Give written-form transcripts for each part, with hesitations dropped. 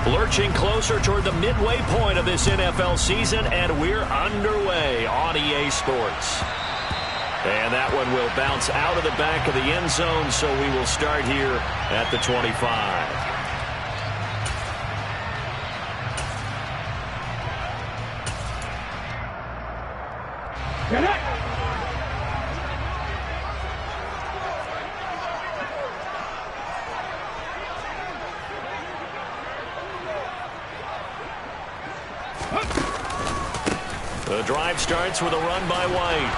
Lurching closer toward the midway point of this NFL season, and we're underway on EA Sports. And that one will bounce out of the back of the end zone, so we will start here at the 25. The drive starts with a run by White.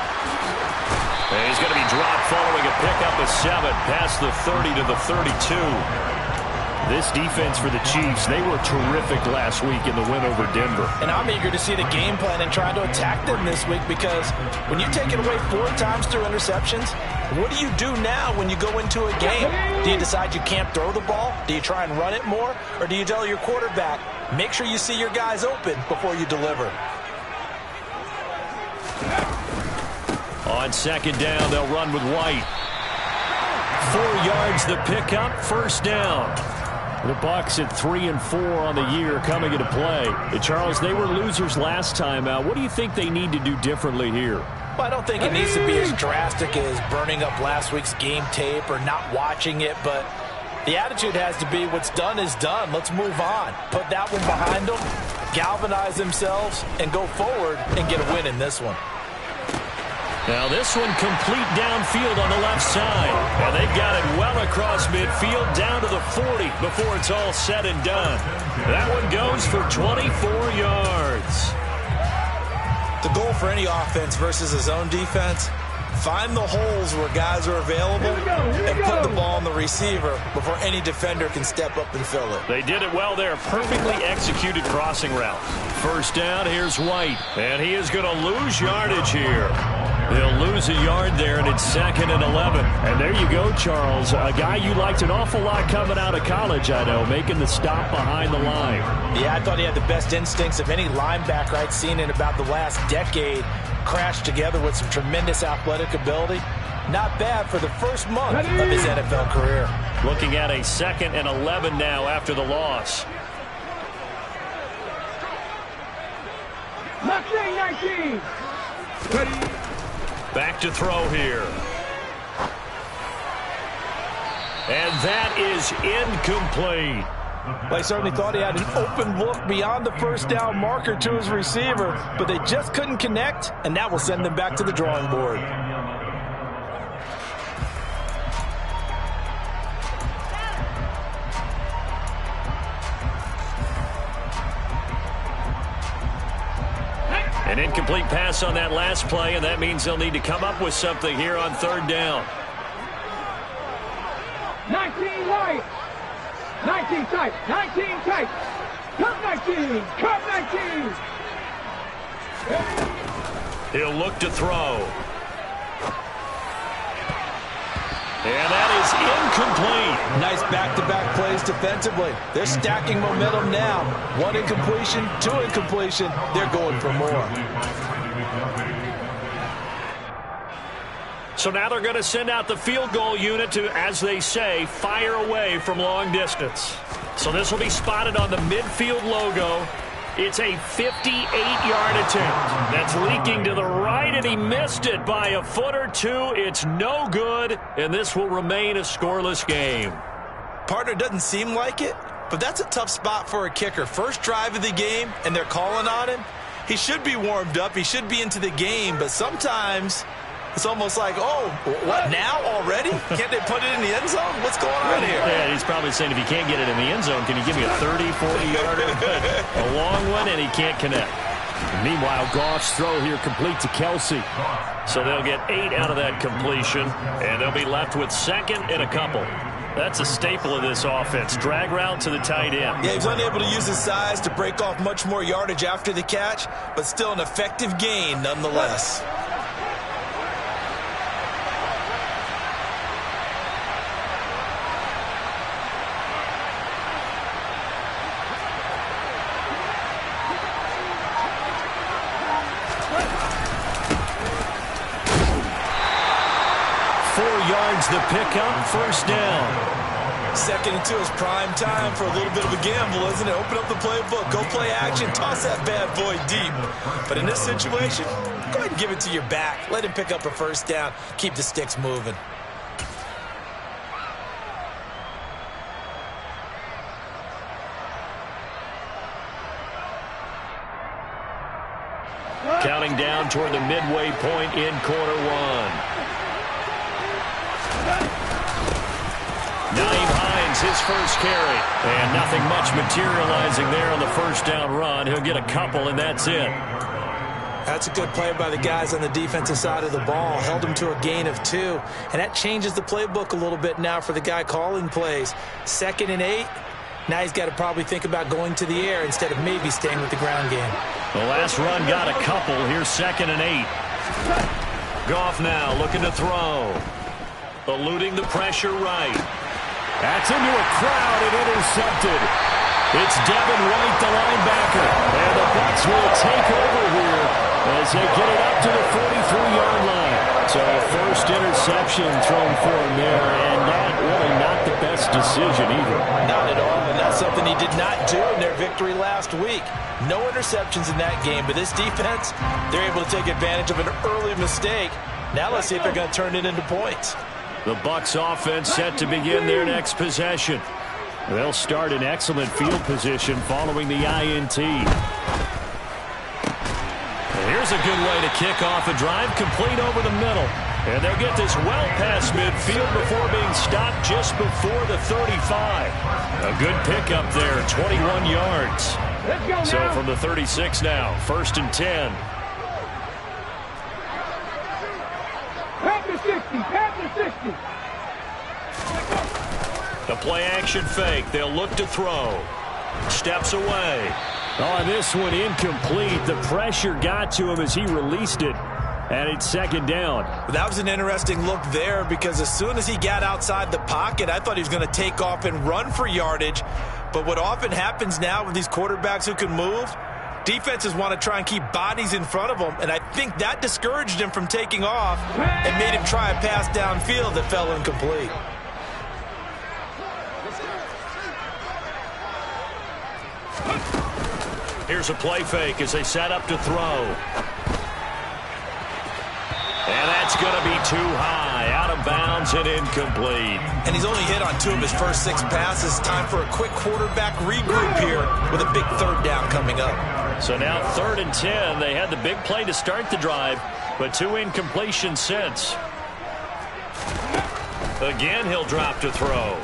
And he's going to be dropped following a pickup of 7 past the 30 to the 32. This defense for the Chiefs, they were terrific last week in the win over Denver. And I'm eager to see the game plan and trying to attack them this week, because when you take it away 4 times through interceptions, what do you do now when you go into a game? Do you decide you can't throw the ball? Do you try and run it more? Or do you tell your quarterback, make sure you see your guys open before you deliver? On second down, they'll run with White. 4 yards the pickup, first down. The Bucs at 3-4 on the year coming into play. Charles, they were losers last time out. What do you think they need to do differently here? Well, I don't think it needs to be as drastic as burning up last week's game tape or not watching it, but the attitude has to be what's done is done. Let's move on. Put that one behind them, galvanize themselves, and go forward and get a win in this one. Now this one complete downfield on the left side. And they've got it well across midfield down to the 40 before it's all said and done. That one goes for 24 yards. The goal for any offense versus his own defense, find the holes where guys are available and put the ball on the receiver before any defender can step up and fill it. They did it well there. Perfectly executed crossing route. First down, here's White. And he is going to lose yardage here. They'll lose a yard there, and it's 2nd and 11. And there you go, Charles. A guy you liked an awful lot coming out of college, I know, making the stop behind the line. Yeah, I thought he had the best instincts of any linebacker I'd seen in about the last decade. Crashed together with some tremendous athletic ability. Not bad for the first month of his NFL career. Looking at a 2nd and 11 now after the loss. 19. Back to throw here. And that is incomplete. Well, he certainly thought he had an open look beyond the first down marker to his receiver, but they just couldn't connect, and that will send them back to the drawing board. An incomplete pass on that last play, and that means they'll need to come up with something here on 3rd down. 19 White. 19 tight. 19 tight. Cut 19. Cut 19. He'll look to throw. And that is incomplete. Nice back-to-back plays defensively. They're stacking momentum now. 1 incompletion, 2 incompletion. They're going for more. So now they're going to send out the field goal unit to, as they say, fire away from long distance. So this will be spotted on the midfield logo. It's a 58-yard attempt. That's leaking to the right, and he missed it by a foot or 2. It's no good, and this will remain a scoreless game. Partner, doesn't seem like it, but that's a tough spot for a kicker. First drive of the game, and they're calling on him. He should be warmed up. He should be into the game, but sometimes it's almost like, oh, what, now already? Can't they put it in the end zone? What's going on here? Yeah, he's probably saying, if you can't get it in the end zone, can you give me a 30, 40-yarder? A long one, and he can't connect. Meanwhile, Goff's throw here complete to Kelsey. So they'll get 8 out of that completion, and they'll be left with 2nd and a couple. That's a staple of this offense. Drag route to the tight end. Yeah, he was unable to use his size to break off much more yardage after the catch, but still an effective gain nonetheless. The pickup, first down. Second and 2 is prime time for a little bit of a gamble, isn't it? Open up the playbook, go play action, toss that bad boy deep. But in this situation, go ahead and give it to your back. Let him pick up a first down. Keep the sticks moving. Counting down toward the midway point in quarter one. Naeem Hines, his first carry. And nothing much materializing there on the first down run. He'll get a couple, and that's it. That's a good play by the guys on the defensive side of the ball. Held him to a gain of 2. And that changes the playbook a little bit now for the guy calling plays. 2nd and 8. Now he's got to probably think about going to the air instead of maybe staying with the ground game. The last run got a couple. Here's 2nd and 8. Goff now looking to throw. Eluding the pressure right. That's into a crowd and intercepted. It's Devin White, the linebacker. And the Bucs will take over here as they get it up to the 43-yard line. So first interception thrown for him there, and that really not the best decision either. Not at all, and that's something he did not do in their victory last week. No interceptions in that game, but this defense, they're able to take advantage of an early mistake. Now let's see if they're going to turn it into points. The Bucs offense set to begin their next possession. They'll start in excellent field position following the INT. Here's a good way to kick off a drive, complete over the middle. And they'll get this well past midfield before being stopped just before the 35. A good pickup there, 21 yards. So from the 36 now, 1st and 10. Pass the 60, pass the 60. The play action fake. They'll look to throw. Steps away. Oh, this one incomplete. The pressure got to him as he released it. And it's 2nd down. That was an interesting look there because as soon as he got outside the pocket, I thought he was going to take off and run for yardage. But what often happens now with these quarterbacks who can move, defenses want to try and keep bodies in front of them. And I think that discouraged him from taking off and made him try a pass downfield that fell incomplete. Here's a play fake as they set up to throw. And that's going to be too high. Out of bounds and incomplete. And he's only hit on 2 of his first 6 passes. Time for a quick quarterback regroup here with a big 3rd down coming up. So now 3rd and 10. They had the big play to start the drive, but 2 incompletions since. Again, he'll drop to throw.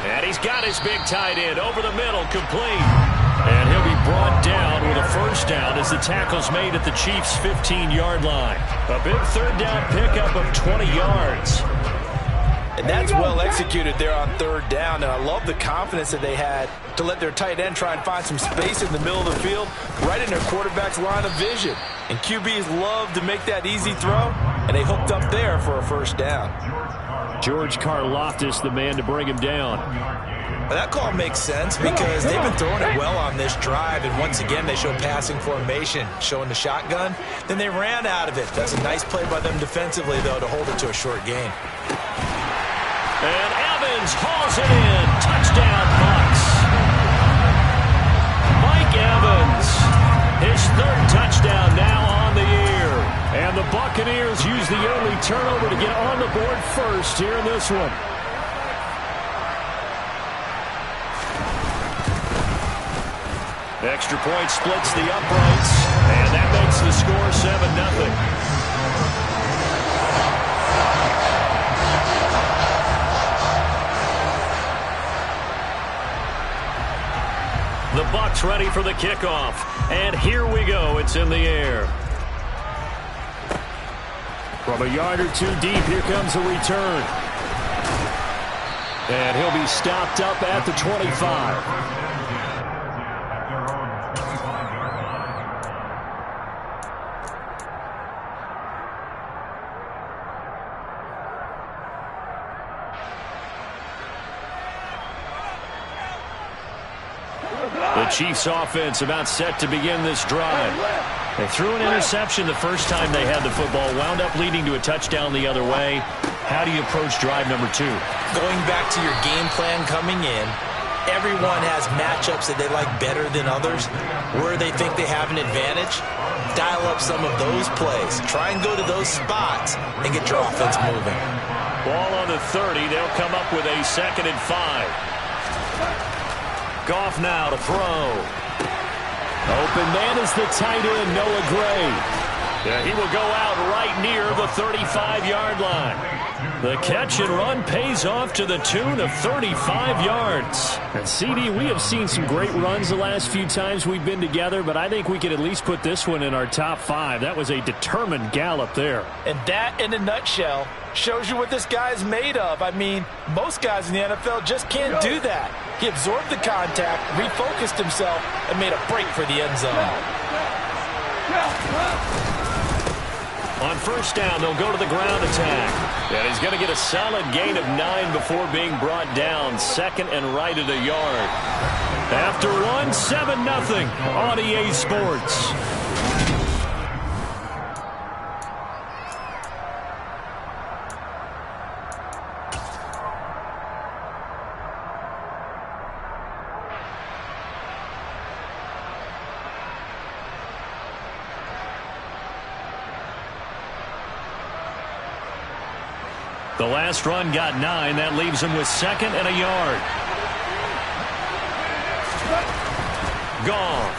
And he's got his big tight end over the middle, complete. And he'll be brought down with a first down as the tackle's made at the Chiefs' 15-yard line. A big 3rd down pickup of 20 yards. And that's well executed there on 3rd down. And I love the confidence that they had to let their tight end try and find some space in the middle of the field, right in their quarterback's line of vision. And QBs love to make that easy throw, and they hooked up there for a first down. George Karlaftis, the man to bring him down. Well, that call makes sense because they've been throwing it well on this drive, and once again they show passing formation, showing the shotgun. Then they ran out of it. That's a nice play by them defensively, though, to hold it to a short gain. And Evans hauls it in. Touchdown, Bucs. Mike Evans, his 3rd touchdown now on the year. And the Buccaneers use the early turnover to get on the board first here in this one. Extra point splits the uprights, and that makes the score 7-0. The Bucs ready for the kickoff, and here we go. It's in the air. From a yard or 2 deep, here comes the return. And he'll be stopped up at the 25. The Chiefs offense about set to begin this drive. They threw an interception the first time they had the football, wound up leading to a touchdown the other way. How do you approach drive number 2? Going back to your game plan coming in, everyone has matchups that they like better than others. Where they think they have an advantage, dial up some of those plays. Try and go to those spots and get your offense moving. Ball on the 30. They'll come up with a 2nd and 5. Goff now to throw. Open man is the tight end, Noah Gray. Yeah, he will go out right near the 35-yard line. The catch and run pays off to the tune of 35 yards. And CD, we have seen some great runs the last few times we've been together, but I think we could at least put this one in our top 5. That was a determined gallop there. And that, in a nutshell, shows you what this guy is made of. I mean, most guys in the NFL just can't do that. He absorbed the contact, refocused himself, and made a break for the end zone. On first down, they'll go to the ground attack. And he's going to get a solid gain of 9 before being brought down. 2nd and right at a yard. After one, 7-0 on EA Sports. The last run got 9. That leaves him with 2nd and a yard. Goff.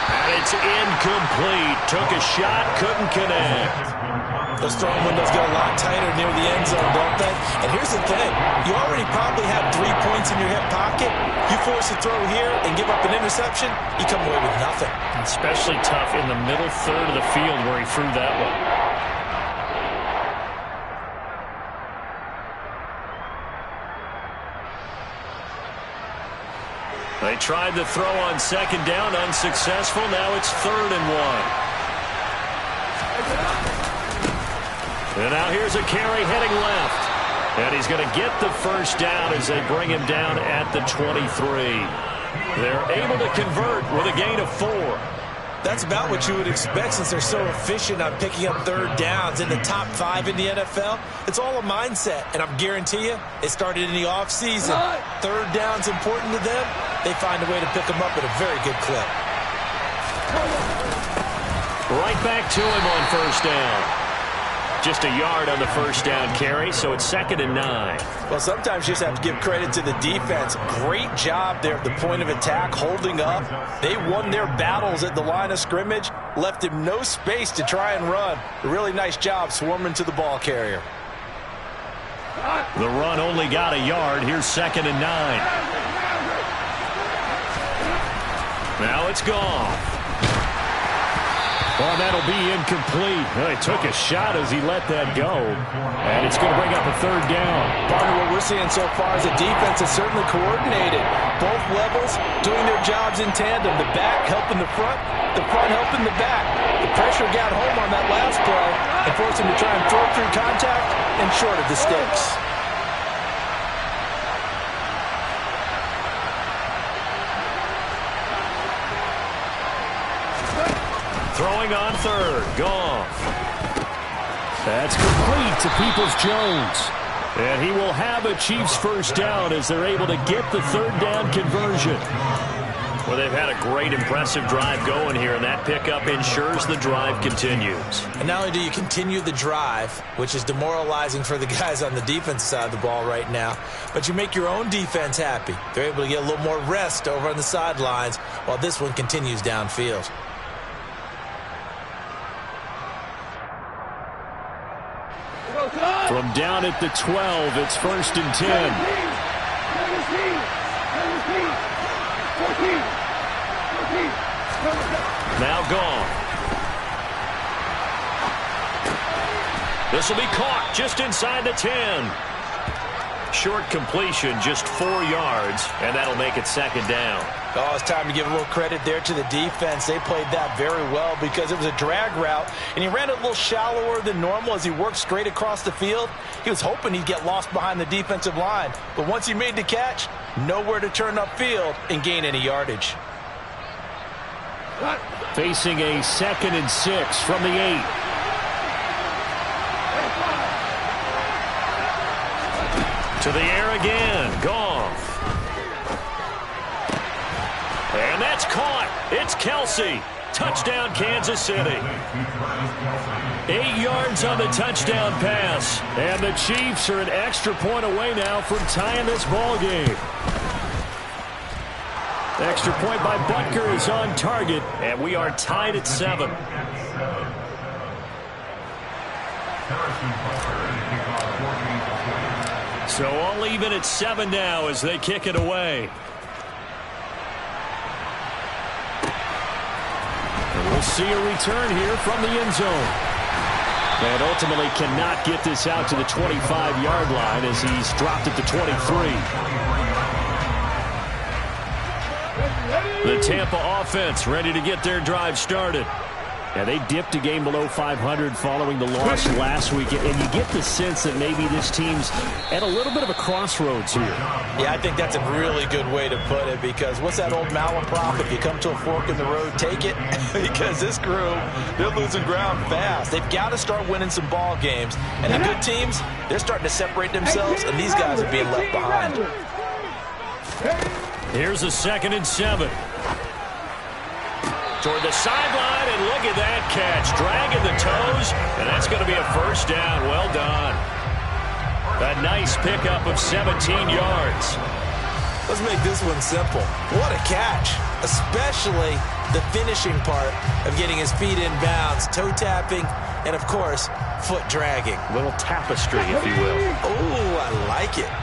And it's incomplete. Took a shot, couldn't connect. Those throwing windows get a lot tighter near the end zone, don't they? And here's the thing. You already probably have 3 points in your hip pocket. You force a throw here and give up an interception, you come away with nothing. Especially tough in the middle third of the field where he threw that one. They tried the throw on 2nd down, unsuccessful. Now it's 3rd and 1. And now here's a carry heading left. And he's going to get the first down as they bring him down at the 23. They're able to convert with a gain of 4. That's about what you would expect since they're so efficient on picking up 3rd downs in the top 5 in the NFL. It's all a mindset, and I guarantee you, it started in the offseason. 3rd down's important to them. They find a way to pick them up at a very good clip. Right back to him on first down. Just a yard on the first down carry, so it's 2nd and 9. Well, sometimes you just have to give credit to the defense. Great job there at the point of attack, holding up. They won their battles at the line of scrimmage, left him no space to try and run. A really nice job swarming to the ball carrier. The run only got a yard. Here's 2nd and 9. Now it's gone. Oh, that'll be incomplete. Well, he took a shot as he let that go. And it's going to bring up a 3rd down. Partner, what we're seeing so far is the defense is certainly coordinated. Both levels doing their jobs in tandem. The back helping the front helping the back. The pressure got home on that last play and forced him to try and throw through contact and short of the sticks. Throwing on 3rd. Goff. That's complete to Peoples-Jones. And he will have a Chiefs first down as they're able to get the 3rd down conversion. Well, they've had a great, impressive drive going here, and that pickup ensures the drive continues. And not only do you continue the drive, which is demoralizing for the guys on the defensive side of the ball right now, but you make your own defense happy. They're able to get a little more rest over on the sidelines while this one continues downfield. From down at the 12, it's 1st and 10. 14. Now gone. This will be caught just inside the 10. Short completion, just 4 yards, and that'll make it 2nd down. Oh, it's time to give a little credit there to the defense. They played that very well because it was a drag route, and he ran it a little shallower than normal as he worked straight across the field. He was hoping he'd get lost behind the defensive line, but once he made the catch, nowhere to turn upfield and gain any yardage. Facing a 2nd and 6 from the 8. To the air again. Goff. And that's caught. It's Kelsey. Touchdown, Kansas City. 8 yards on the touchdown pass. And the Chiefs are an extra point away now from tying this ball game. Extra point by Butker is on target, and we are tied at 7. So all even at 7 now as they kick it away. And we'll see a return here from the end zone. And ultimately cannot get this out to the 25-yard line as he's dropped it to 23. The Tampa offense ready to get their drive started. Yeah, they dipped a game below 500 following the loss last week, and you get the sense that maybe this team's at a little bit of a crossroads here. Yeah, I think that's a really good way to put it, because what's that old malaprop? If you come to a fork in the road, take it. Because this crew, they're losing ground fast. They've got to start winning some ball games. And the good teams, they're starting to separate themselves, and these guys are being left behind. Here's a 2nd and 7. Toward the sideline, and look at that catch. Dragging the toes, and that's going to be a first down. Well done. A nice pickup of 17 yards. Let's make this one simple. What a catch, especially the finishing part of getting his feet in bounds, toe tapping, and, of course, foot dragging. A little tapestry, if you will. Oh, I like it.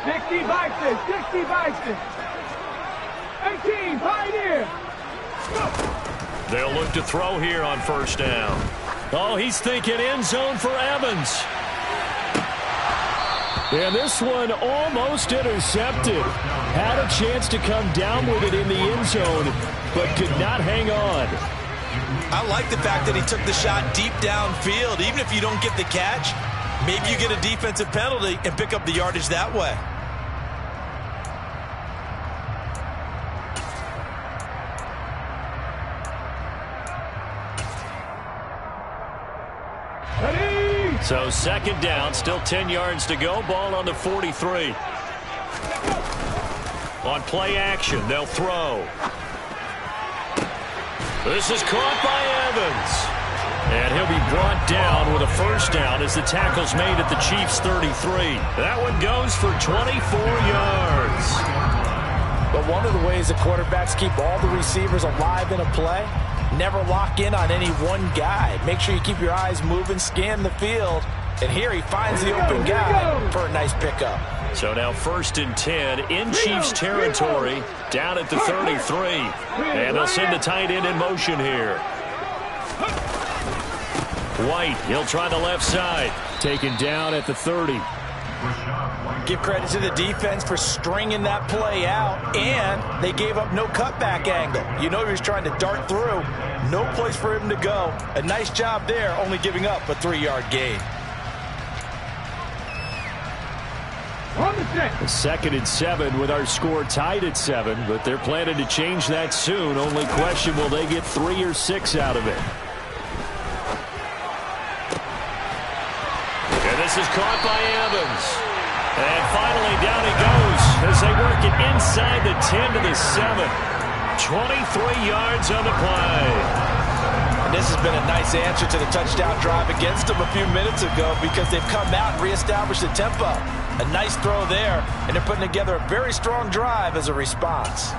60 Bison, 60 Bison. 18, Pioneer. They'll look to throw here on first down. Oh, he's thinking end zone for Evans. And this one almost intercepted. Had a chance to come down with it in the end zone, but could not hang on. I like the fact that he took the shot deep downfield. Even if you don't get the catch, maybe you get a defensive penalty and pick up the yardage that way. So 2nd down, still 10 yards to go. Ball on the 43. On play action, they'll throw. This is caught by Evans. And he'll be brought down with a first down as the tackle's made at the Chiefs' 33. That one goes for 24 yards. But one of the ways the quarterbacks keep all the receivers alive in a play, never lock in on any one guy. Make sure you keep your eyes moving, scan the field. And here he finds the open guy for a nice pickup. So now 1st and 10 in Chiefs territory, down at the 33. And they'll send the tight end in motion here. White, he'll try the left side. Taken down at the 30. Give credit to the defense for stringing that play out, and they gave up no cutback angle. You know he was trying to dart through. No place for him to go. A nice job there, only giving up a 3-yard gain. A 2nd and 7 with our score tied at 7, but they're planning to change that soon. Only question, will they get 3 or 6 out of it? And this is caught by Evans. And finally down he goes as they work it inside the 10 to the 7. 23 yards on the play. And this has been a nice answer to the touchdown drive against them a few minutes ago, because they've come out and reestablished the tempo. A nice throw there, and they're putting together a very strong drive as a response.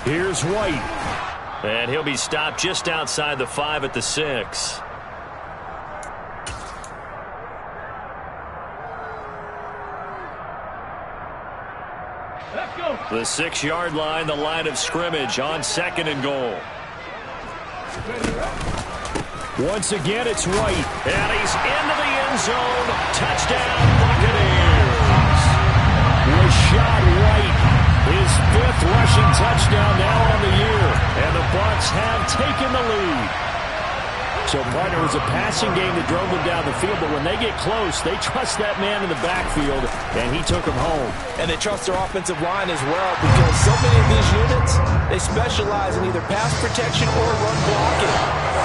Here's White. And he'll be stopped just outside the 5 at the 6. The 6-yard line, the line of scrimmage on 2nd and goal. Once again, it's White. And he's into the end zone. Touchdown, Buccaneers. Rashad White, his 5th rushing touchdown now on the year. And the Bucs have taken the lead. So, partner, it was a passing game that drove them down the field, but when they get close, they trust that man in the backfield, and he took them home. And they trust their offensive line as well, because so many of these units, they specialize in either pass protection or run blocking.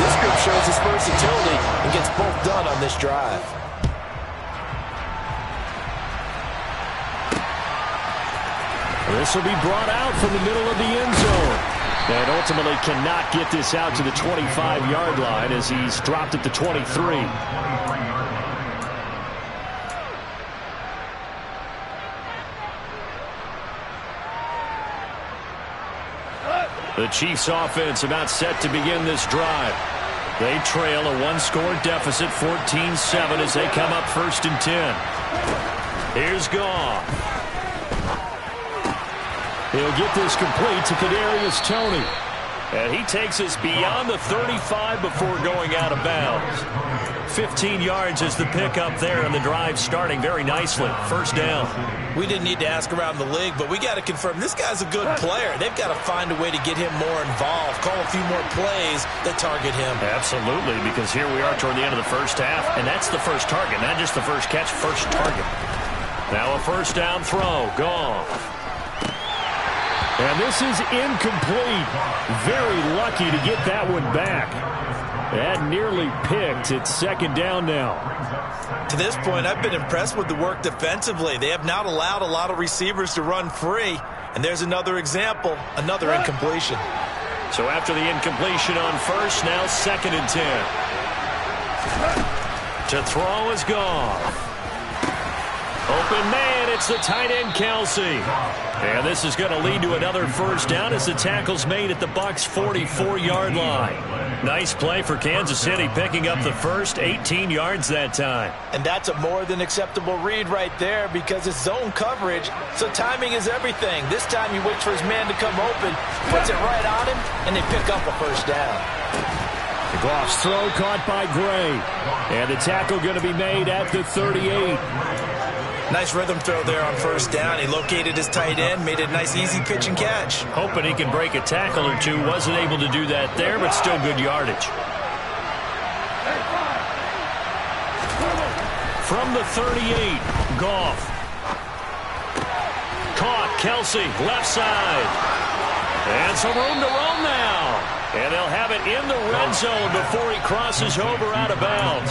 This group shows its versatility and gets both done on this drive. This will be brought out from the middle of the end zone. And ultimately cannot get this out to the 25-yard line as he's dropped at the 23. The Chiefs offense about set to begin this drive. They trail a one-score deficit, 14-7, as they come up 1st and 10. Here's Goff. He'll get this complete to Kadarius Toney. And he takes us beyond the 35 before going out of bounds. 15 yards is the pickup there, and the drive starting very nicely. 1st down. We didn't need to ask around the league, but we got to confirm this guy's a good player. They've got to find a way to get him more involved, call a few more plays that target him. Absolutely, because here we are toward the end of the first half, and that's the first target, not just the first catch, first target. Now a 1st down throw. Goff. And this is incomplete. Very lucky to get that one back. That nearly picked. It's 2nd down now. To this point, I've been impressed with the work defensively. They have not allowed a lot of receivers to run free. And there's another example, another incompletion. So after the incompletion on 1st, now 2nd and 10. To throw is Goff. Open man, it's the tight end, Kelsey. And this is going to lead to another 1st down as the tackle's made at the Bucs' 44-yard line. Nice play for Kansas City, picking up the first, 18 yards that time. And that's a more than acceptable read right there because it's zone coverage, so timing is everything. This time he waits for his man to come open, puts it right on him, and they pick up a 1st down. Goff's throw caught by Gray. And the tackle going to be made at the 38. Nice rhythm throw there on 1st down. He located his tight end, made a nice easy pitch and catch. Hoping he can break a tackle or two. Wasn't able to do that there, but still good yardage. From the 38, Goff. Caught, Kelsey, left side. And some room to roam now. And they'll have it in the red zone before he crosses over out of bounds.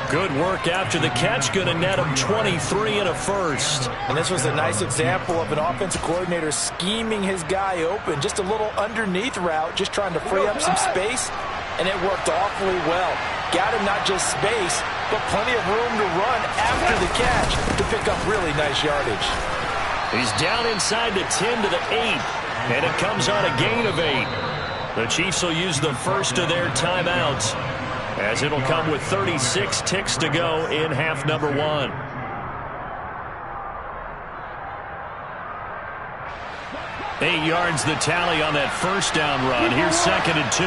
Good work after the catch, going to net him 23 and a 1st. And this was a nice example of an offensive coordinator scheming his guy open. Just a little underneath route, just trying to free up some space, and it worked awfully well. Got him not just space, but plenty of room to run after the catch to pick up really nice yardage. He's down inside the 10 to the 8, and it comes on a gain of 8. The Chiefs will use the first of their timeouts, as it'll come with 36 ticks to go in half number 1. Eight yards the tally on that 1st down run. Here's 2nd and 2.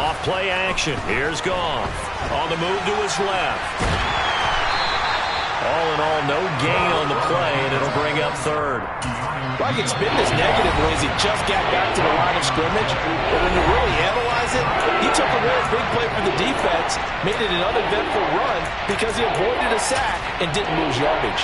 Off play action. Here's Goff. On the move to his left. All in all, no gain on the play, and it'll bring up 3rd. Well, I can spin this negatively as he just got back to the line of scrimmage, but when you really analyze it, he took away a big play for the defense, made it an uneventful run because he avoided a sack and didn't lose yardage.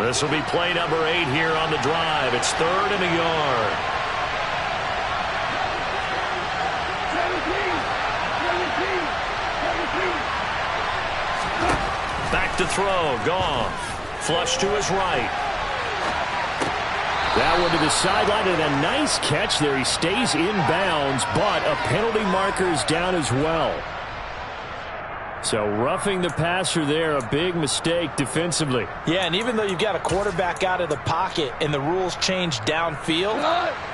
This will be play number 8 here on the drive. It's 3rd and a yard. Back to throw. Goff. Flush to his right. That one to the sideline, and a nice catch there. He stays in bounds, but a penalty marker is down as well. So roughing the passer there, a big mistake defensively. Yeah, and even though you've got a quarterback out of the pocket and the rules change downfield,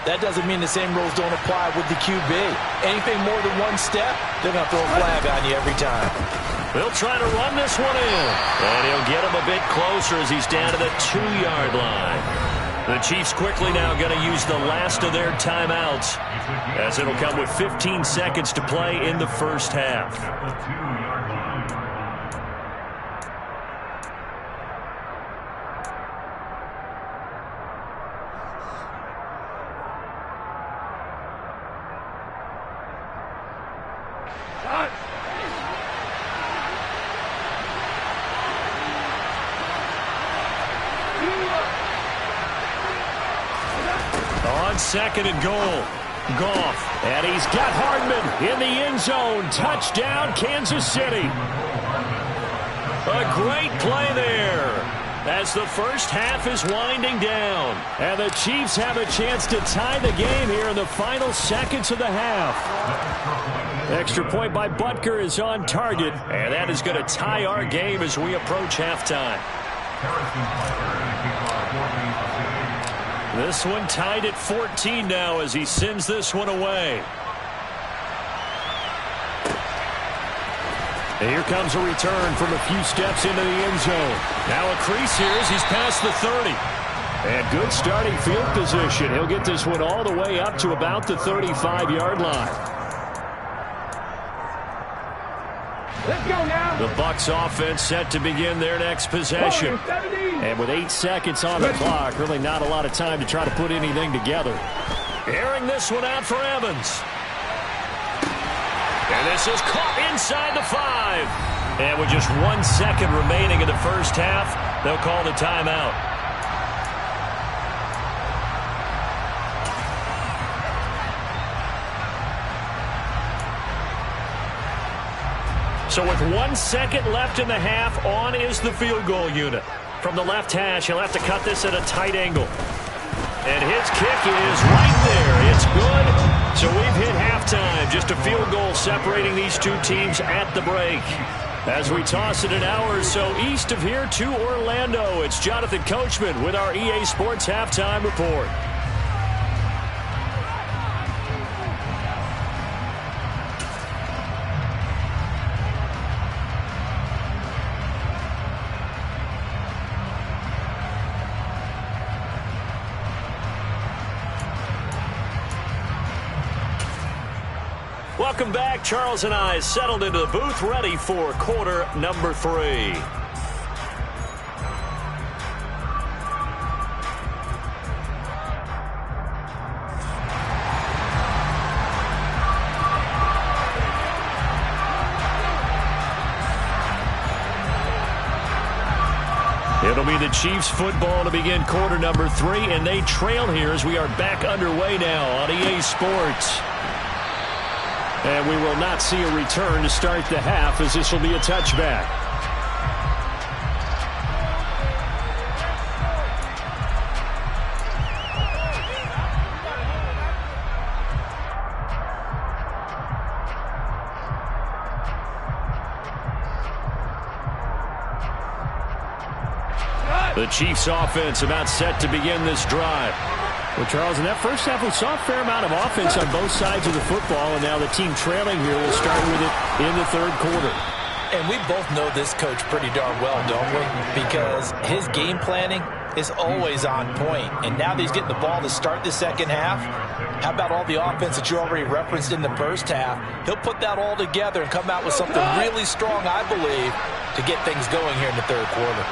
that doesn't mean the same rules don't apply with the QB. Anything more than one step, they're going to throw a flag on you every time. They'll try to run this one in. And he'll get him a bit closer as he's down to the 2-yard line. The Chiefs quickly now going to use the last of their timeouts, as it'll come with 15 seconds to play in the first half. On second and goal, Goff, and he's got Hardman in the end zone. Touchdown, Kansas City. A great play there as the first half is winding down. And the Chiefs have a chance to tie the game here in the final seconds of the half. Extra point by Butker is on target, and that is going to tie our game as we approach halftime. This one tied at 14 now as he sends this one away. And here comes a return from a few steps into the end zone. Now a crease here as he's past the 30. And good starting field position. He'll get this one all the way up to about the 35-yard line. Let's go now. The Bucs offense set to begin their next possession. And with 8 seconds on the clock, really not a lot of time to try to put anything together. Airing this one out for Evans. And this is caught inside the 5. And with just 1 second remaining in the first half, they'll call the timeout. So with 1 second left in the half, on is the field goal unit. From the left hash, he'll have to cut this at a tight angle. And his kick is right there. It's good. So we've hit halftime. Just a field goal separating these two teams at the break. As we toss it an hour or so east of here to Orlando, it's Jonathan Coachman with our EA Sports Halftime Report. Welcome back. Charles and I settled into the booth, ready for quarter number 3. It'll be the Chiefs football to begin quarter number 3, and they trail here as we are back underway now on EA Sports. And we will not see a return to start the half, as this will be a touchback. The Chiefs offense about set to begin this drive. Well, Charles, in that first half, we saw a fair amount of offense on both sides of the football, and now the team trailing here will start with it in the third quarter. And we both know this coach pretty darn well, don't we? Because his game planning is always on point. And now that he's getting the ball to start the second half, how about all the offense that you already referenced in the first half? He'll put that all together and come out with something really strong, I believe, to get things going here in the third quarter.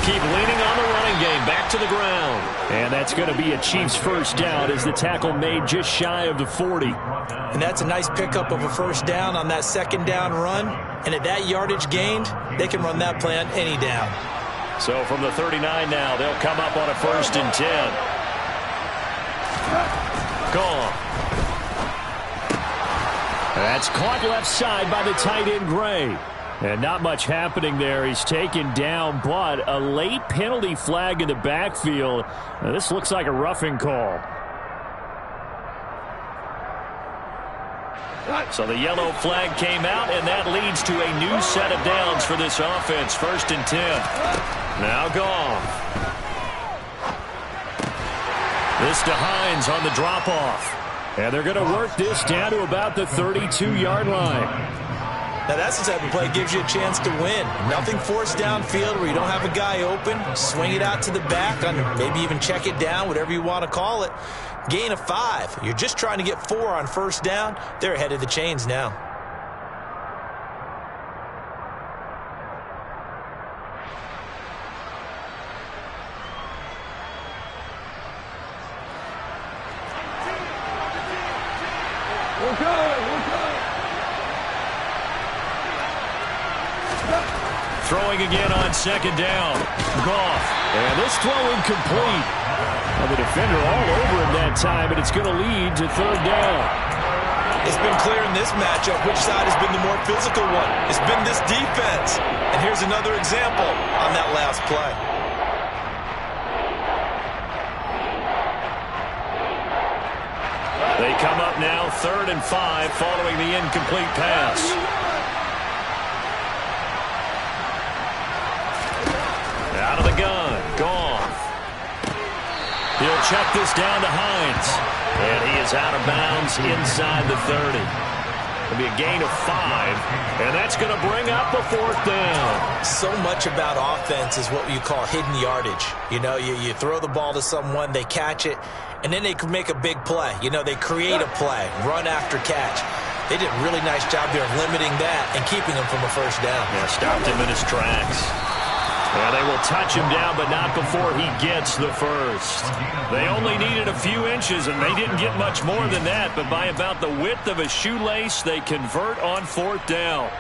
Keep leaning on the running game, back to the ground. And that's going to be a Chiefs first down as the tackle made just shy of the 40. And that's a nice pickup of a first down on that second down run. And at that yardage gained, they can run that play on any down. So from the 39 now, they'll come up on a 1st and 10. Gone. That's caught left side by the tight end, Gray. And not much happening there. He's taken down, but a late penalty flag in the backfield. Now, this looks like a roughing call. So the yellow flag came out, and that leads to a new set of downs for this offense. 1st and 10. Now gone. This to Hines on the drop-off. And they're going to work this down to about the 32-yard line. Now, that's the type of play that gives you a chance to win. Nothing forced downfield where you don't have a guy open. Swing it out to the back, maybe even check it down, whatever you want to call it. Gain of 5. You're just trying to get 4 on first down. They're ahead of the chains now. We're good. We're good. Throwing again on second down. Goff. And this throw incomplete. And the defender all over him that time, and it's going to lead to third down. It's been clear in this matchup which side has been the more physical one. It's been this defense. And here's another example on that last play. They come up now 3rd and 5 following the incomplete pass. Out of the gun. Goff. He'll check this down to Hines. And he is out of bounds inside the 30. It'll be a gain of 5. And that's going to bring up a 4th down. So much about offense is what you call hidden yardage. You know, you throw the ball to someone, they catch it, and then they can make a big play. You know, they create a play, run after catch. They did a really nice job there of limiting that and keeping him from a first down. Yeah, stopped him in his tracks. Well, they will touch him down, but not before he gets the first. They only needed a few inches, and they didn't get much more than that. But by about the width of a shoelace, they convert on 4th down.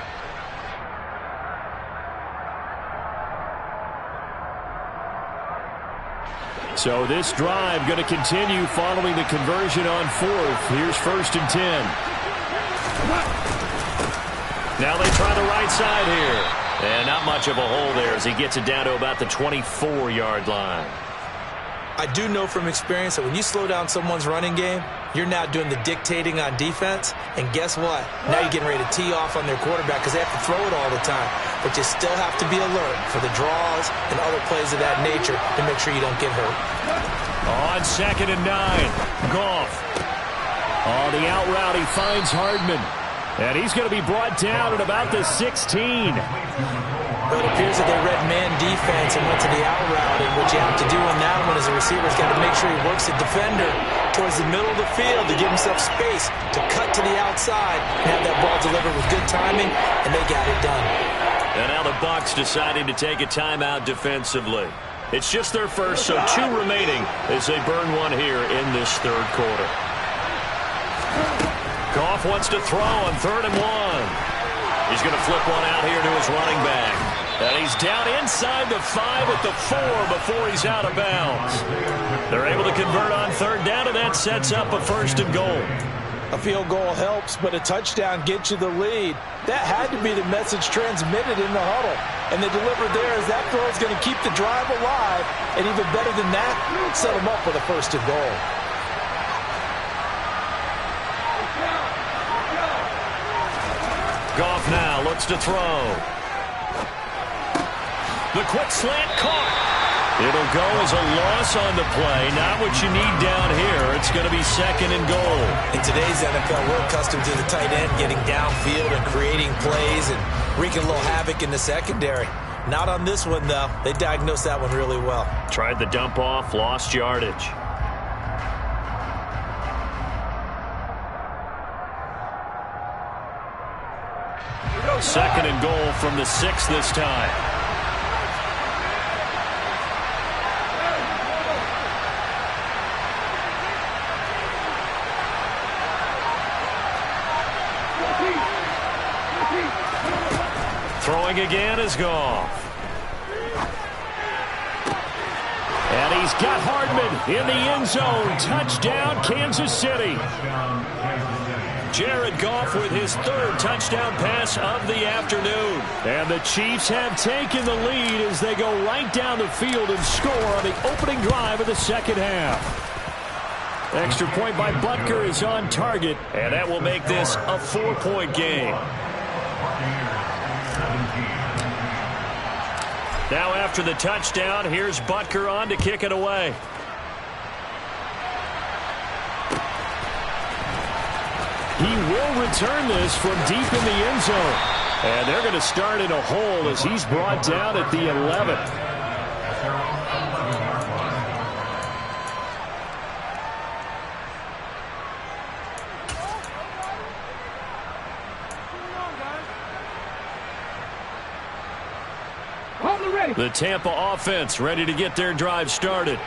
So this drive going to continue following the conversion on 4th. Here's 1st and 10. Now they try the right side here. And not much of a hole there as he gets it down to about the 24-yard line. I do know from experience that when you slow down someone's running game, you're now doing the dictating on defense. And guess what? Now you're getting ready to tee off on their quarterback because they have to throw it all the time. But you still have to be alert for the draws and other plays of that nature to make sure you don't get hurt. On 2nd and 9, Goff. On the out route, he finds Hardman. And he's going to be brought down at about the 16. But it appears that they read man defense and went to the out route. And what you have to do on that one as a receiver is got to make sure he works the defender towards the middle of the field to give himself space to cut to the outside and have that ball delivered with good timing, and they got it done. And now the Bucs deciding to take a timeout defensively. It's just their first, so 2 remaining as they burn one here in this 3rd quarter. Goff wants to throw on 3rd and 1. He's going to flip one out here to his running back. And he's down inside the 5 at the 4 before he's out of bounds. They're able to convert on 3rd down, and that sets up a 1st and goal. A field goal helps, but a touchdown gets you the lead. That had to be the message transmitted in the huddle. And they delivered there as that throw is going to keep the drive alive. And even better than that, set them up with a 1st and goal. Goff now looks to throw. The quick slant caught. It'll go as a loss on the play. Not what you need down here. It's going to be 2nd and goal. In today's NFL, we're accustomed to the tight end getting downfield and creating plays and wreaking a little havoc in the secondary. Not on this one, though. They diagnosed that one really well. Tried the dump off, lost yardage. Second and goal from the 6 this time. Throwing again is Goff. And he's got Hardman in the end zone. Touchdown, Kansas City. Jared Goff with his 3rd touchdown pass of the afternoon. And the Chiefs have taken the lead as they go right down the field and score on the opening drive of the 2nd half. Extra point by Butker is on target, and that will make this a 4-point game. Now after the touchdown, here's Butker on to kick it away. He will return this from deep in the end zone. And they're going to start in a hole as he's brought down at the 11. The Tampa offense ready to get their drive started.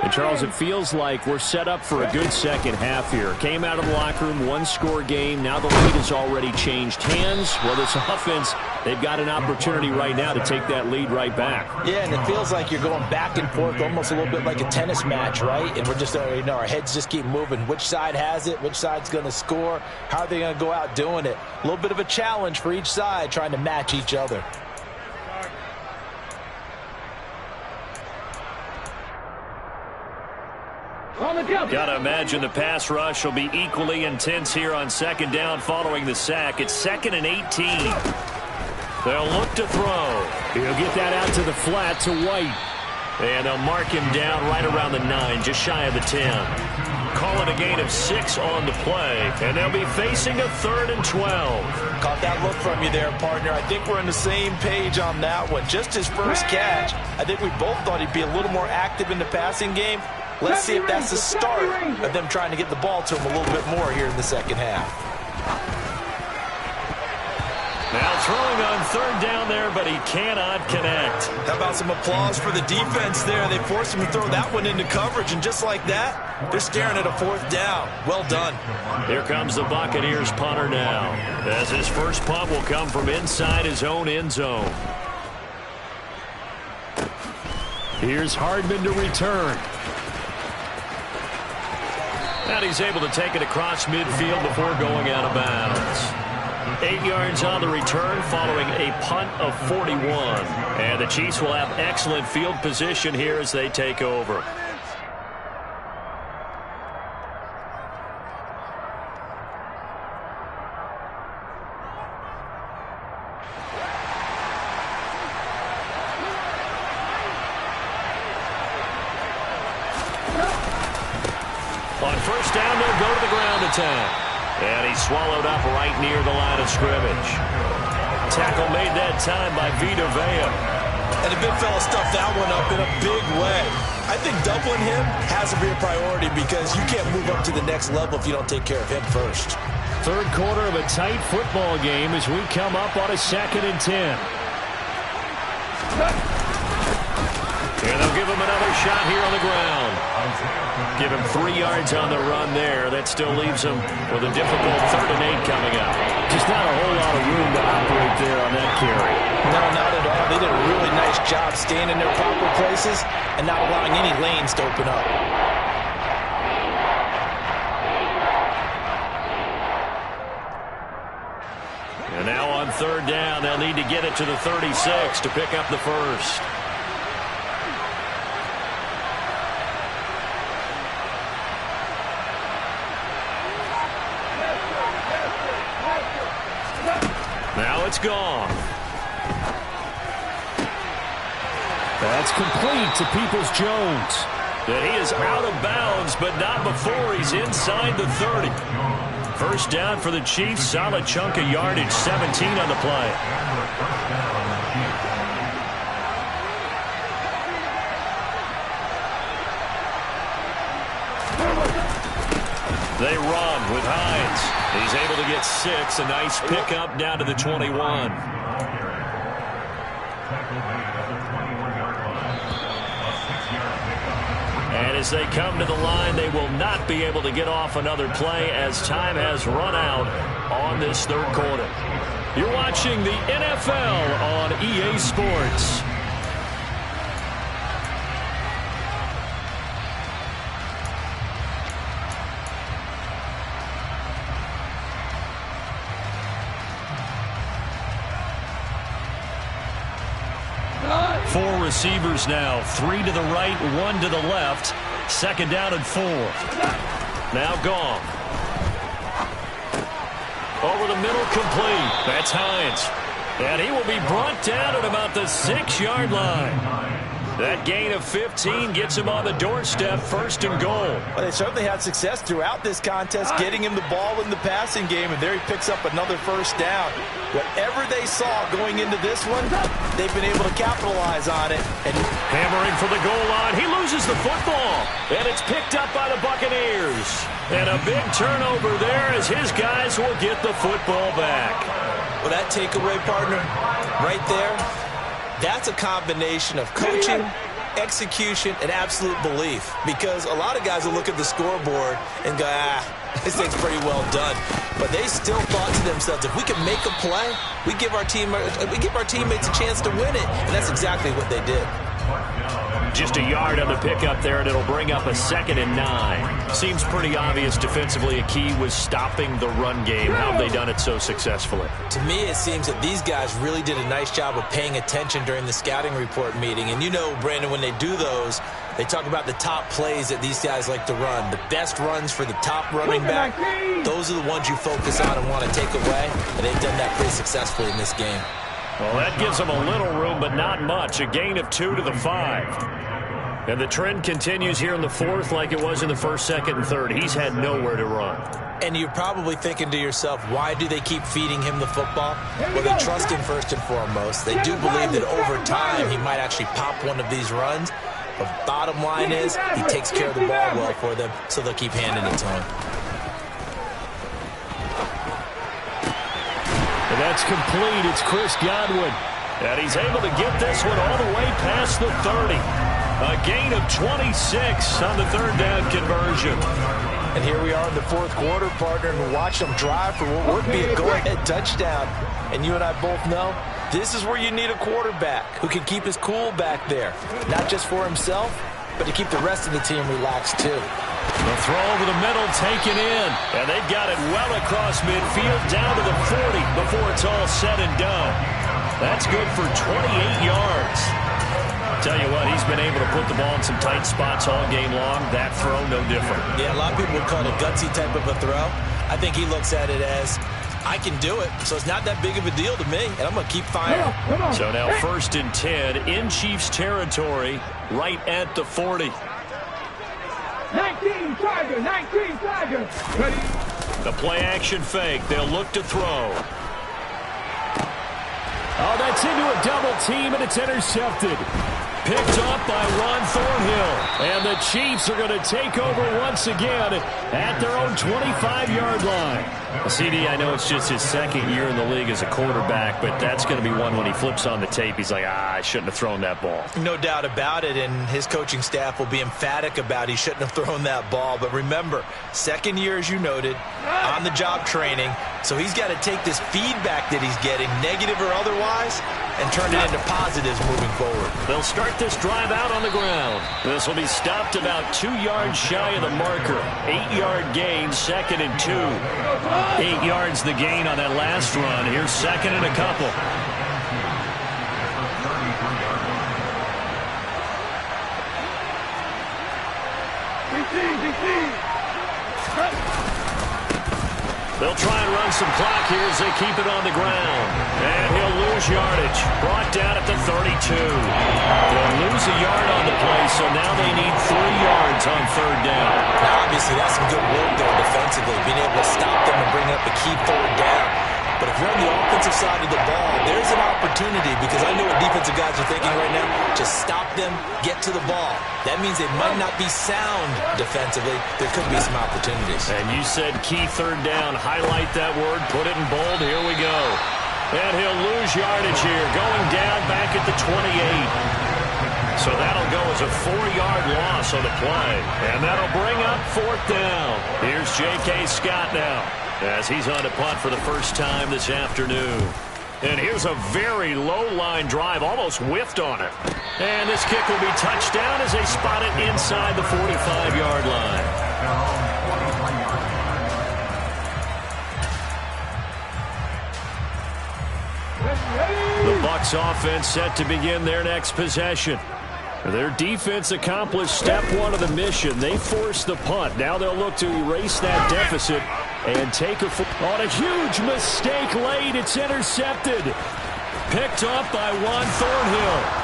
And, Charles, it feels like we're set up for a good second half here. Came out of the locker room, one-score game. Now the lead has already changed hands. Well, this offense, they've got an opportunity right now to take that lead right back. Yeah, and it feels like you're going back and forth almost a little bit like a tennis match, right? And we're just, our heads just keep moving. Which side has it? Which side's going to score? How are they going to go out doing it? A little bit of a challenge for each side trying to match each other. Got to imagine the pass rush will be equally intense here on second down following the sack. It's 2nd and 18. They'll look to throw. He'll get that out to the flat to White. And they'll mark him down right around the 9, just shy of the 10. Call it a gain of 6 on the play. And they'll be facing a 3rd and 12. Caught that look from you there, partner. I think we're on the same page on that one. Just his first catch, I think we both thought he'd be a little more active in the passing game. Let's see if that's the start of them trying to get the ball to him a little bit more here in the second half. Now throwing on 3rd down there, but he cannot connect. How about some applause for the defense there? They forced him to throw that one into coverage, and just like that, they're staring at a 4th down. Well done. Here comes the Buccaneers punter now, as his first punt will come from inside his own end zone. Here's Hardman to return. And he's able to take it across midfield before going out of bounds. 8 yards on the return following a punt of 41. And the Chiefs will have excellent field position here as they take over. On first down, they'll go to the ground attack. And he's swallowed up right near the line of scrimmage. Tackle made that time by Vita Vea. And the big fella stuffed that one up in a big way. I think doubling him has to be a priority because you can't move up to the next level if you don't take care of him first. 3rd quarter of a tight football game as we come up on a 2nd and 10. And they'll give him another shot here on the ground. Give him 3 yards on the run there. That still leaves him with a difficult 3rd and 8 coming up. Just not a whole lot of room to operate there on that carry. No, not at all. They did a really nice job staying in their proper places and not allowing any lanes to open up. And now on 3rd down, they'll need to get it to the 36 to pick up the first. Now it's gone. That's complete to Peoples-Jones. And he is out of bounds, but not before he's inside the 30. First down for the Chiefs. Solid chunk of yardage, 17 on the play. They run with Hines. He's able to get 6. A nice pickup down to the 21. And as they come to the line, they will not be able to get off another play as time has run out on this 3rd quarter. You're watching the NFL on EA Sports. Four receivers now, 3 to the right, 1 to the left. 2nd down and 4. Now gone. Over the middle, complete. That's Hines. And he will be brought down at about the 6-yard line. That gain of 15 gets him on the doorstep, 1st and goal. Well, they certainly had success throughout this contest, getting him the ball in the passing game, and there he picks up another 1st down. Whatever they saw going into this one, they've been able to capitalize on it. And hammering for the goal line. He loses the football, and it's picked up by the Buccaneers. And a big turnover there as his guys will get the football back. Well, that takeaway, partner, right there, that's a combination of coaching execution, and absolute belief. Because a lot of guys will look at the scoreboard and go, this thing's pretty well done. But they still thought to themselves, if we can make a play, we give our teammates a chance to win it. And that's exactly what they did. Just a yard on the pickup there, and it'll bring up a 2nd and 9. Seems pretty obvious defensively a key was stopping the run game. How have they done it so successfully? To me, it seems that these guys really did a nice job of paying attention during the scouting report meeting. And you know, Brandon, when they do those, they talk about the top plays that these guys like to run. The best runs for the top running back, those are the ones you focus on and want to take away. And they've done that pretty successfully in this game. Well, that gives them a little room, but not much. A gain of 2 to the 5. And the trend continues here in the 4th like it was in the 1st, 2nd, and 3rd. He's had nowhere to run. And you're probably thinking to yourself, why do they keep feeding him the football? Well, they trust him first and foremost. They do believe that over time he might actually pop one of these runs. But bottom line is he takes care of the ball well for them, so they'll keep handing it to him. And that's complete. It's Chris Godwin. And he's able to get this one all the way past the 30. A gain of 26 on the 3rd down conversion. And here we are in the 4th quarter, partner, and watch them drive for what would be a go-ahead touchdown. And you and I both know this is where you need a quarterback who can keep his cool back there. Not just for himself, but to keep the rest of the team relaxed too. The throw over the middle taken in. And they've got it well across midfield down to the 40 before it's all said and done. That's good for 28 yards. Tell you what, he's been able to put the ball in some tight spots all game long. That throw, no different. Yeah, a lot of people would call it a gutsy type of a throw. I think he looks at it as, I can do it, so it's not that big of a deal to me, and I'm going to keep firing. So now 1st and 10 in Chiefs territory, right at the 40. 19 Tigers, 19 Tigers. Ready? The play-action fake. They'll look to throw. Oh, that's into a double team, and it's intercepted. Picked up by Ron Thornhill. And the Chiefs are going to take over once again at their own 25-yard line. CD, I know it's just his 2nd year in the league as a quarterback, but that's going to be one when he flips on the tape. He's like, I shouldn't have thrown that ball. No doubt about it, and his coaching staff will be emphatic about he shouldn't have thrown that ball. But remember, 2nd year, as you noted, on-the-job training, so he's got to take this feedback that he's getting, negative or otherwise, and turn it into positives moving forward. They'll start this drive out on the ground. This will be stopped about 2 yards shy of the marker. 8-yard gain, 2nd and 2. 8 yards the gain on that last run. Here's 2nd and a couple. They'll try and run some clock here as they keep it on the ground. And he'll lose yardage. Brought down at the 32. They'll lose a yard on the play, so now they need 3 yards on 3rd down. Now, obviously, that's some good work there defensively, being able to stop them and bring up a key 3rd down. But if you're on the offensive side of the ball, there's an opportunity, because I know what defensive guys are thinking right now. Just stop them, get to the ball. That means they might not be sound defensively. There could be some opportunities. And you said key 3rd down. Highlight that word. Put it in bold. Here we go. And he'll lose yardage here. Going down back at the 28. So that'll go as a 4-yard loss on the play. And that'll bring up 4th down. Here's J.K. Scott now, as he's on to punt for the first time this afternoon. And here's a very low-line drive, almost whiffed on it. And this kick will be touchdown as they spot it inside the 45-yard line. The Bucs offense set to begin their next possession. Their defense accomplished step 1 of the mission. They forced the punt. Now they'll look to erase that deficit and take a on a huge mistake late. It's intercepted. Picked up by Juan Thornhill.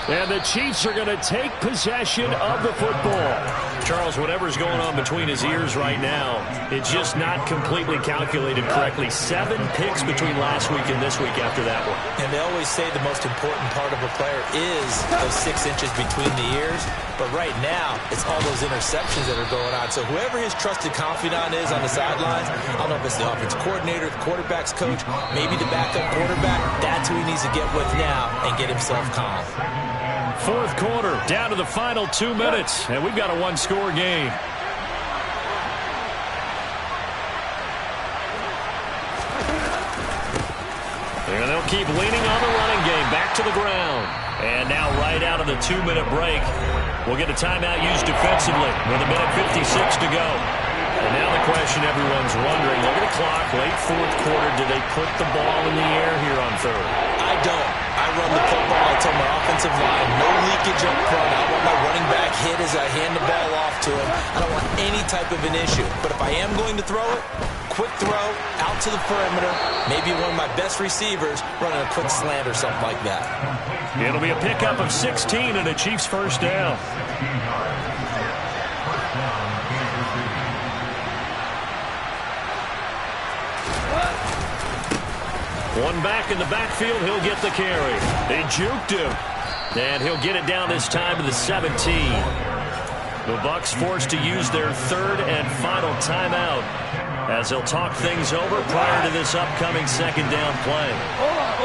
And the Chiefs are going to take possession of the football. Charles, whatever's going on between his ears right now, it's just not completely calculated correctly. 7 picks between last week and this week after that one. And they always say the most important part of a player is those 6 inches between the ears. But right now, it's all those interceptions that are going on. So whoever his trusted confidant is on the sidelines, I don't know if it's the offensive coordinator, the quarterback's coach, maybe the backup quarterback, that's who he needs to get with now and get himself calm. Fourth quarter, down to the final 2 minutes, and we've got a one-score game. And they'll keep leaning on the running game. Back to the ground. And now right out of the 2-minute break, we'll get a timeout used defensively with 1:56 to go. And now the question everyone's wondering, look at the clock, late fourth quarter, do they put the ball in the air here on third? I don't. I run the football. I tell my offensive line, no leakage up front. I want my running back hit as I hand the ball off to him. I don't want any type of an issue. But if I am going to throw it, quick throw, out to the perimeter, maybe one of my best receivers running a quick slant or something like that. It'll be a pickup of 16 and a Chiefs first down. One back in the backfield, he'll get the carry. They juked him. And he'll get it down this time to the 17. The Bucs forced to use their third and final timeout as they'll talk things over prior to this upcoming second down play. Hold on.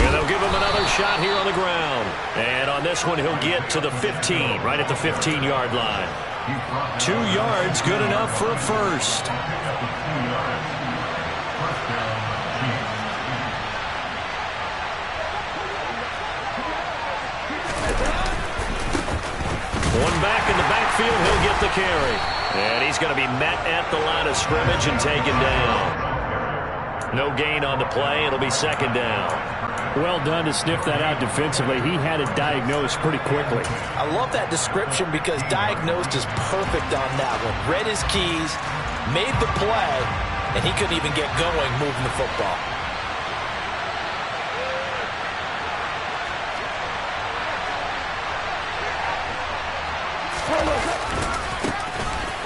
And they'll give him another shot here on the ground. And on this one, he'll get to the 15, right at the 15-yard line. 2 yards, good enough for a first. One back in the backfield, he'll get the carry. And he's going to be met at the line of scrimmage and taken down. No gain on the play. It'll be second down. Well done to sniff that out defensively. He had it diagnosed pretty quickly. I love that description because diagnosed is perfect on that one. Read his keys, made the play, and he couldn't even get going moving the football.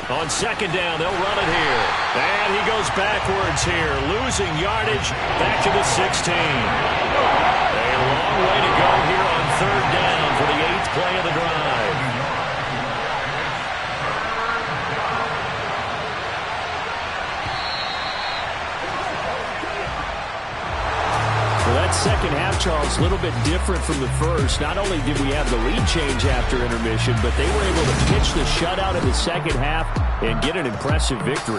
On second down, they'll run it here. And he goes backwards here, losing yardage back to the 16. A long way to go here on third down for the 8th play of the drive. Well, that second half, Charles, a little bit different from the first. Not only did we have the lead change after intermission, but they were able to pitch the shutout in the second half and get an impressive victory.